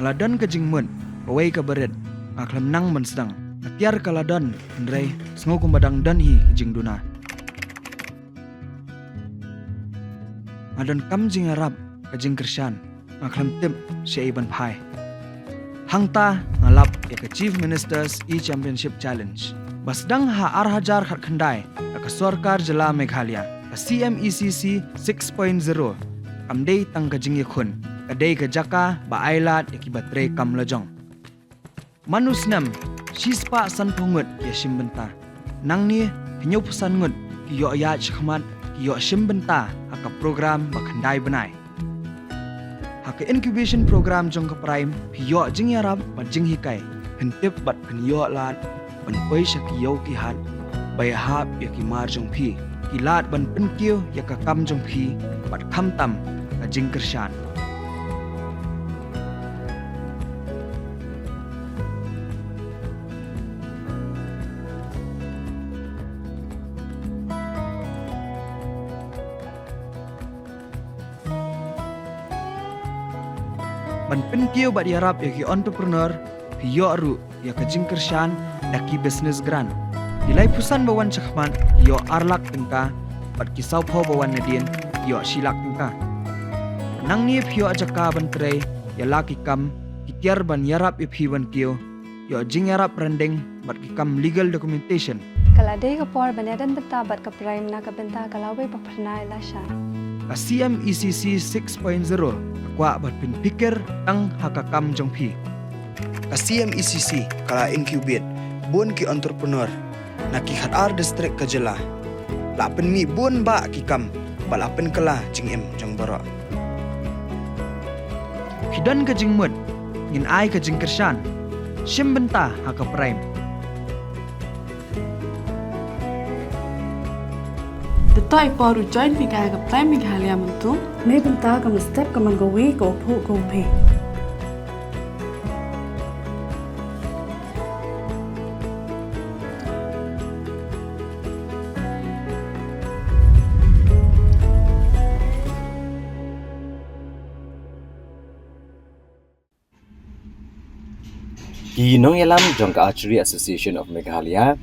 Aladon ke jingmun, away ke bered, aklam nang sedang. Tiar kaladon, ndrei, sengukum badang dan hi jing duna. Adon kam jing Arab, ke jing Krishan, aklam tip syaiban pai. Hangta ngalap ke Chief Ministers E-Championship Challenge. Basdang ha arhajar khat khandai, ke Sarkar Jala Meghalaya, ke CMECC 6.0, kamdei tang ke jing yakun, kadai ke Jaka, ba ailat yakibatre kam lojong. Manusnam, Shispa san pungut ya shimbenta. Nang ni pinyo pesan ngut kiyo ya chkhmat kiyo shimbenta haka program bakhandai benai. Haka incubation program jong ke prime piyo jing yarab bat jing hikai. Hentip bat pinyo lat ban poi shakiyo ki hat bay hap ya ki mar jong pi. Kilat ban penkiyo ya ka kam jong pi bat kam tam ka jing Krishan. Ban penkiyo bat yarap ya ki entrepreneur piyo aru ya ka jing Krishan ya ki business gran. Dilai pusan bawan chakman yo arlak tengka bat kisau pho bawan nadien yo silak tengka. Nang ni piyo ajaka ban trei ya laki kam kitiar ban yarap ya piwan kiyo yo jing yarap rendeng bat kikam legal documentation. Kaladai kapor banedan benta bat ka prime na ka benta kalawai paparna ilasha. Ka CMECC 6.0 kwa bat pin pikir tang hakakam jong pi. Ka CMECC kala incubate bun ki entrepreneur na ki khatar district ka Jala. La pen mi bun ba ki kam bala pen kala jing em jong bara. Hidan ka jing mud ngin ai ka jing Krishan. Shim benta haka prime. Detai paru join pikai ke prime Meghalaya mentu. Ni benta ka step ka mangawi ko phu ko phe. Ki nong yalam Jongka Archery Association of Meghalaya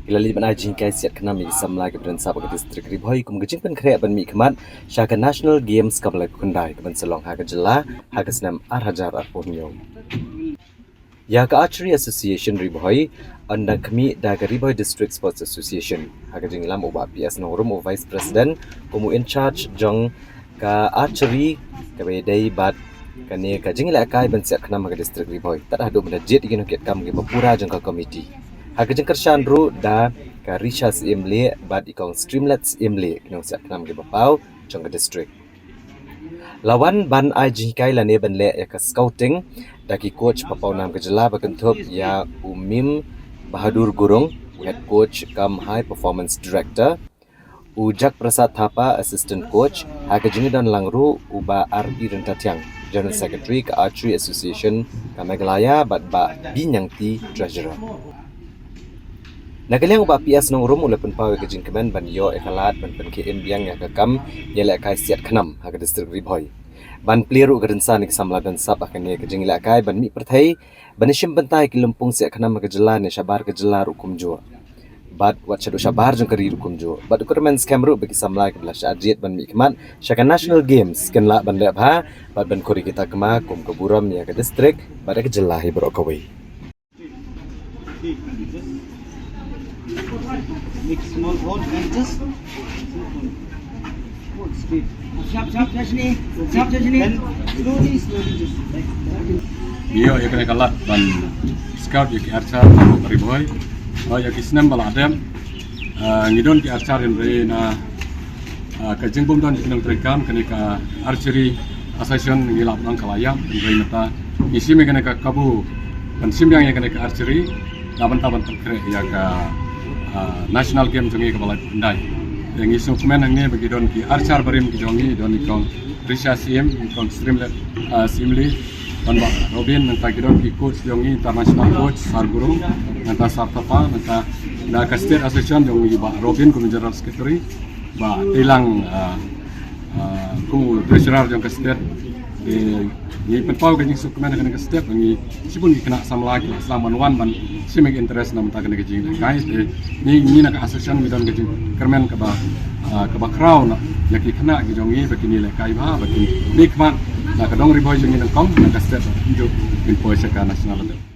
Kilali ban ajing kai siat kena mi samla ke beran sabak distrik Ribhoi kum gejing pen krea ban mi khamat Shaka National Games kabla kundai ke ban selong ha ke Jala ha ke senam arhajar arponyo. Ya ka Archery Association Ribhoi anda kami da ke Ribhoi District Sports Association ha ke jing lam oba PS nong room of Vice President komu in charge jong ka archery ke bedai bat kane ka jing la kai ban siat kena ma ke distrik Ribhoi tak ada benda jet igino ket kam ke bapura jong ka committee. Haka jengker Shandru da ka Richas Imle bad ikong Streamlets Imle kinong siat kenam ke bapau jong ke district. Lawan ban ai kai lane ban le ya ka scouting da ki coach papau nam ke Jala bakentup ya Umim Bahadur Gurung head coach kam high performance director Ujak Prasad Thapa assistant coach haka jingi dan langru uba RI Rentatiang general secretary ka Archery Association ka Meghalaya bad ba binyangti treasurer. Nagalang uba PS nong room ula penpawe ke jingkemen ban yo ekalat ban pen KM biang ya kekam yela kai siat khenam ha ke distrik Ribhoi. Ban pliru ke rensan ke samla dan sap akan ye ke jingila kai ban mi perthai ban shim bentai ke lempung siat khenam ke Jala ne Shabar ke Jala rukum jo. Bad wat chadu Shabar jong kari rukum jo. Bad ukurmen scam ru bagi samla ke belas ajiat ban mi kemat Shaka National Games ken la ban lep ha bad ban kori kita kema kum ke buram ya ke distrik bad ke Jala hi brokawai. Make small hole and just straight. Sharp, slowly, just like that. Iyo ya kena kalat ban scout ya ki archer Ribhoi. Oh ya ki senam bala adem. Ngidon ki archer yang re na ka jingbom don kinong trekam kena ka archery association ngilap nang kalayam re mata isi me kena ka kabu ban simbyang ya kena ka archery laban taban terkre ya ka national game jongi ke balai pendai. Yang isu kemen ini bagi don ki archer barim ki jongi don ikong Risha CM ikong Streamlet Simli don ba Robin nanta ki don ki coach jongi international coach Sarguru nanta Sartapa nanta na ka state association jongi ba Robin kum general secretary ba tilang kum treasurer jong ka state di ni penpau ke jing suk kemana kena ke step ni sipun kena sam lagi selam wan ban simek interest nam ta kena ke jing guys ni nak association midon ke jing kermen ke ba crown ya ki kena ke jong ni bagi nilai kai ba bagi ni kman nak ke dong riboy jing ni kom nak ke step hidup in poise ka national level